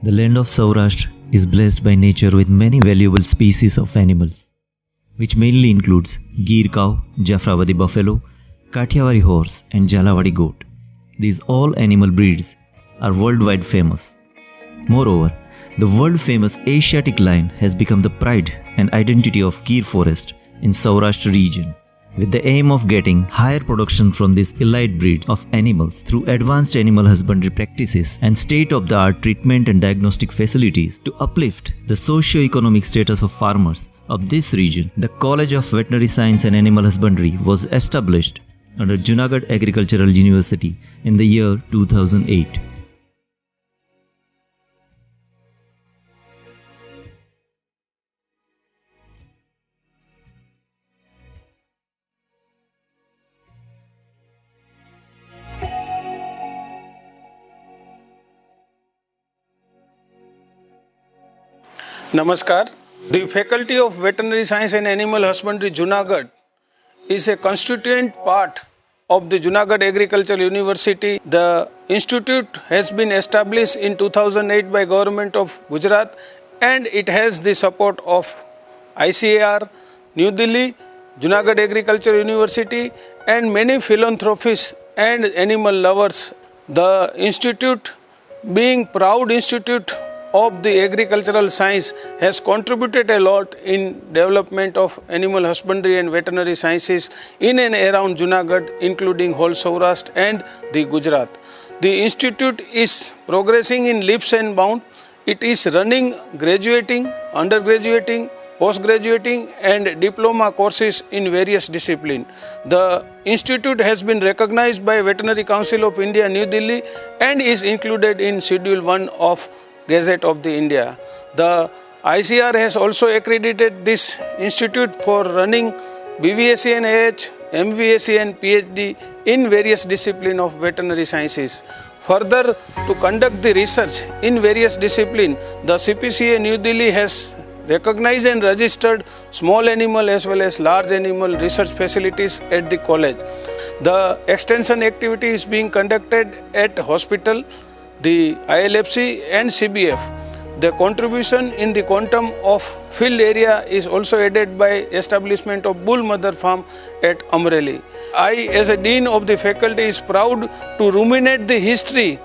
The land of Saurashtra is blessed by nature with many valuable species of animals, which mainly includes Gir cow, Jafrawadi buffalo, Kathiawari horse and Jhalawadi goat. These all animal breeds are worldwide famous. Moreover, the world famous Asiatic lion has become the pride and identity of Gir forest in Saurashtra region. With the aim of getting higher production from this elite breed of animals through advanced animal husbandry practices and state-of-the-art treatment and diagnostic facilities to uplift the socio-economic status of farmers of this region, the College of Veterinary Science and Animal Husbandry was established under Junagadh Agricultural University in the year 2008. Namaskar. The Faculty of Veterinary Science and Animal Husbandry, Junagadh, is a constituent part of the Junagadh Agricultural University. The institute has been established in 2008 by Government of Gujarat, and it has the support of ICAR, New Delhi, Junagadh Agricultural University, and many philanthropists and animal lovers. The institute, being proud institute of the agricultural science, has contributed a lot in development of animal husbandry and veterinary sciences in and around Junagadh, including whole Saurashtra and the Gujarat. The institute is progressing in leaps and bounds. It is running graduating, undergraduating, post-graduating and diploma courses in various disciplines. The institute has been recognized by Veterinary Council of India, New Delhi, and is included in Schedule 1 of Gazette of the India. The ICR has also accredited this institute for running BVSc and AH, MVSc and PhD in various disciplines of veterinary sciences. Further, to conduct the research in various disciplines, the CPCA New Delhi has recognized and registered small animal as well as large animal research facilities at the college. The extension activity is being conducted at hospital, the ILFC and CBF. The contribution in the quantum of field area is also added by establishment of bull mother farm at Amreli. I, as a dean of the faculty, is proud to ruminate the history,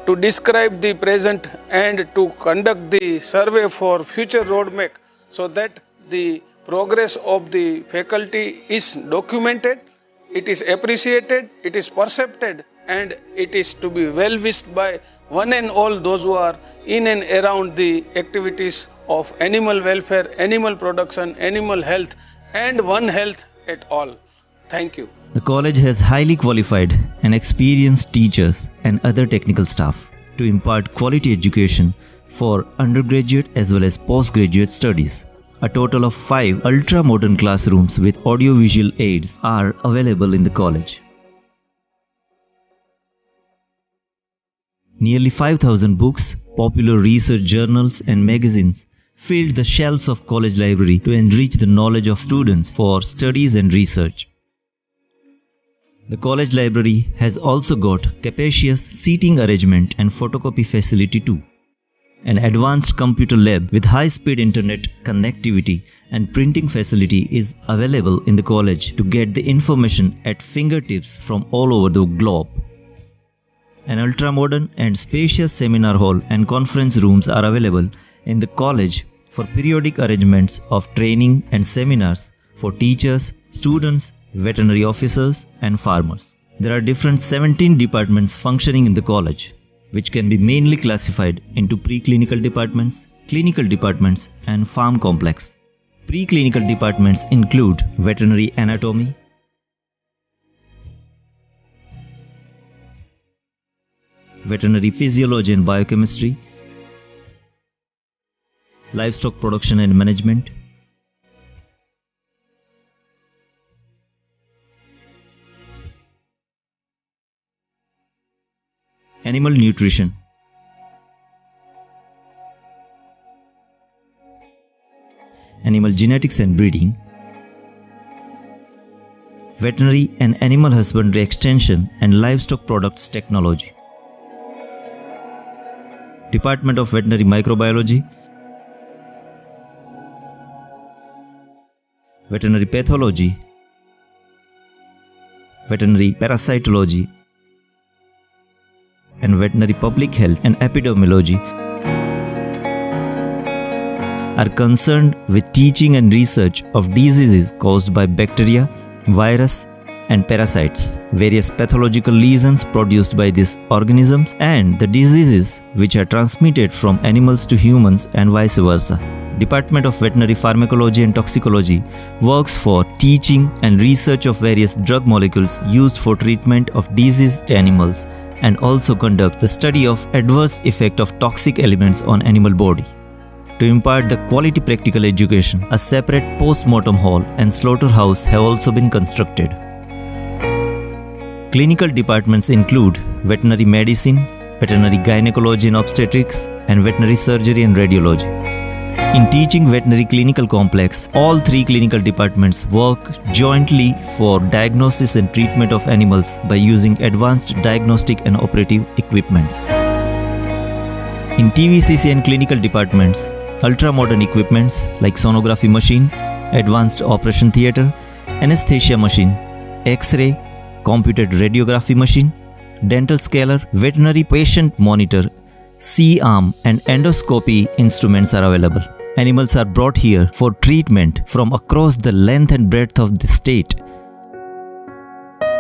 to describe the present and to conduct the survey for future roadmap so that the progress of the faculty is documented, it is appreciated, it is perceived, and it is to be well wished by one and all those who are in and around the activities of animal welfare, animal production, animal health and One Health at all. Thank you. The college has highly qualified and experienced teachers and other technical staff to impart quality education for undergraduate as well as postgraduate studies. A total of 5 ultra-modern classrooms with audiovisual aids are available in the college. Nearly 5,000 books, popular research journals and magazines filled the shelves of college library to enrich the knowledge of students for studies and research. The college library has also got capacious seating arrangement and photocopy facility too. An advanced computer lab with high-speed internet connectivity and printing facility is available in the college to get the information at fingertips from all over the globe. An ultra-modern and spacious seminar hall and conference rooms are available in the college for periodic arrangements of training and seminars for teachers, students, veterinary officers and farmers. There are different 17 departments functioning in the college, which can be mainly classified into preclinical departments, clinical departments and farm complex. Preclinical departments include veterinary anatomy, veterinary physiology and biochemistry, livestock production and management, animal nutrition, animal genetics and breeding, veterinary and animal husbandry extension and livestock products technology. Department of Veterinary Microbiology, Veterinary Pathology, Veterinary Parasitology, and Veterinary Public Health and Epidemiology are concerned with teaching and research of diseases caused by bacteria, virus, and parasites, various pathological lesions produced by these organisms, and the diseases which are transmitted from animals to humans and vice versa. Department of Veterinary Pharmacology and Toxicology works for teaching and research of various drug molecules used for treatment of diseased animals, and also conduct the study of adverse effect of toxic elements on animal body. To impart the quality practical education, a separate post-mortem hall and slaughterhouse have also been constructed. Clinical departments include veterinary medicine, veterinary gynecology and obstetrics, and veterinary surgery and radiology. In teaching veterinary clinical complex, all three clinical departments work jointly for diagnosis and treatment of animals by using advanced diagnostic and operative equipments. In TVCC and clinical departments, ultra-modern equipments like sonography machine, advanced operation theatre, anesthesia machine, X-ray, computed radiography machine, dental scaler, veterinary patient monitor, C-arm and endoscopy instruments are available. Animals are brought here for treatment from across the length and breadth of the state.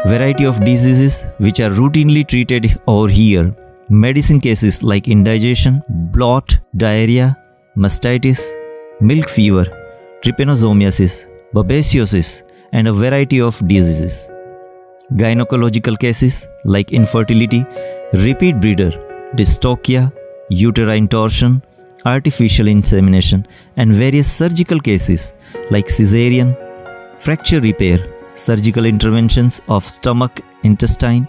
Variety of diseases which are routinely treated over here. Medicine cases like indigestion, blot, diarrhea, mastitis, milk fever, trypanosomiasis, babesiosis, and a variety of diseases. Gynecological cases like infertility, repeat breeder, dystocia, uterine torsion, artificial insemination, and various surgical cases like cesarean, fracture repair, surgical interventions of stomach, intestine,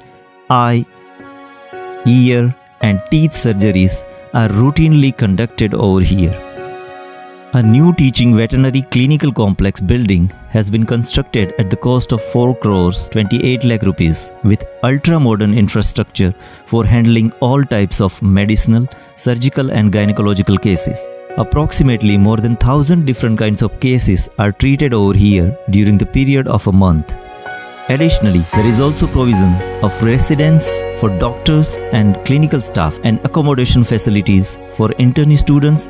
eye, ear, and teeth surgeries are routinely conducted over here. A new teaching veterinary clinical complex building has been constructed at the cost of 4 crores 28 lakh rupees with ultra-modern infrastructure for handling all types of medicinal, surgical and gynecological cases. Approximately more than 1,000 different kinds of cases are treated over here during the period of a month. Additionally, there is also provision of residence for doctors and clinical staff and accommodation facilities for internee students.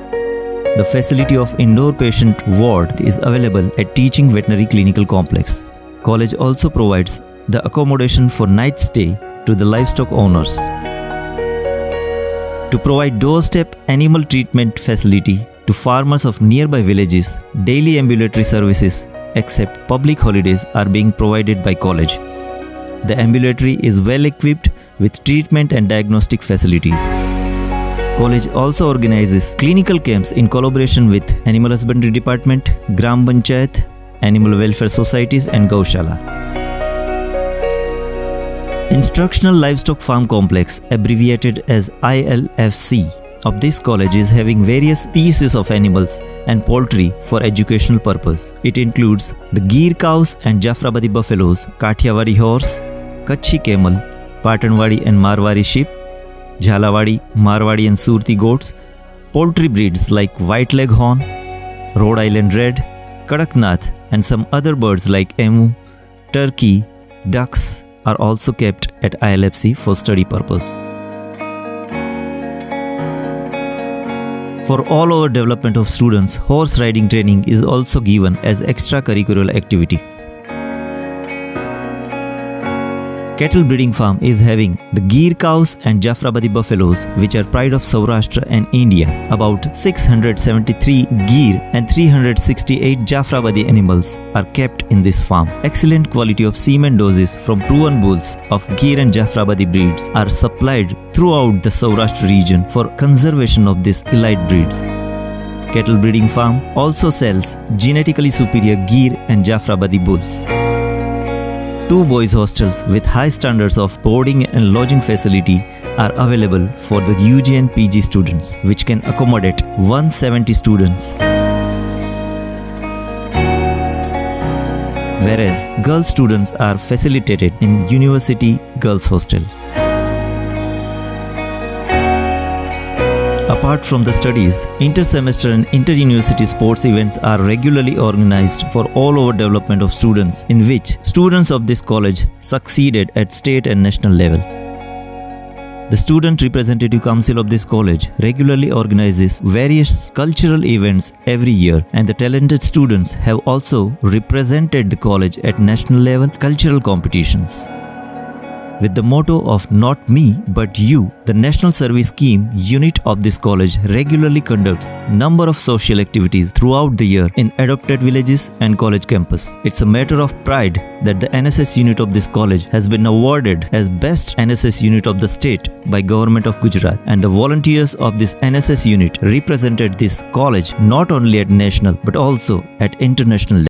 The facility of indoor patient ward is available at Teaching Veterinary Clinical Complex. College also provides the accommodation for night stay to the livestock owners. To provide doorstep animal treatment facility to farmers of nearby villages, daily ambulatory services except public holidays are being provided by college. The ambulatory is well equipped with treatment and diagnostic facilities. College also organizes clinical camps in collaboration with Animal Husbandry Department, Gram Panchayat, Animal Welfare Societies and Gaushala. Instructional Livestock Farm Complex, abbreviated as ILFC, of this college is having various species of animals and poultry for educational purpose. It includes the Gir cows and Jafrabadi buffaloes, Kathiawadi horse, Kachhi camel, Patanwadi and Marwari sheep, Jhalawadi, Marwadi and Surti goats, poultry breeds like White Leghorn, Rhode Island Red, Kadaknath and some other birds like emu, turkey, ducks are also kept at ILFC for study purpose. For all over development of students, horse riding training is also given as extracurricular activity. Cattle breeding farm is having the Gir cows and Jafrabadi buffaloes, which are pride of Saurashtra and India. About 673 Gir and 368 Jafrabadi animals are kept in this farm. Excellent quality of semen doses from proven bulls of Gir and Jafrabadi breeds are supplied throughout the Saurashtra region for conservation of these elite breeds. Cattle breeding farm also sells genetically superior Gir and Jafrabadi bulls. 2 boys hostels with high standards of boarding and lodging facility are available for the UG and PG students, which can accommodate 170 students. Whereas girl students are facilitated in university girls hostels. A Apart from the studies, inter-semester and inter-university sports events are regularly organized for all-over development of students, in which students of this college succeeded at state and national level. The Student Representative Council of this college regularly organizes various cultural events every year, and the talented students have also represented the college at national level cultural competitions. With the motto of "Not me, but you," the National Service Scheme unit of this college regularly conducts number of social activities throughout the year in adopted villages and college campus. It's a matter of pride that the NSS unit of this college has been awarded as Best NSS Unit of the State by Government of Gujarat, and the volunteers of this NSS unit represented this college not only at national but also at international level.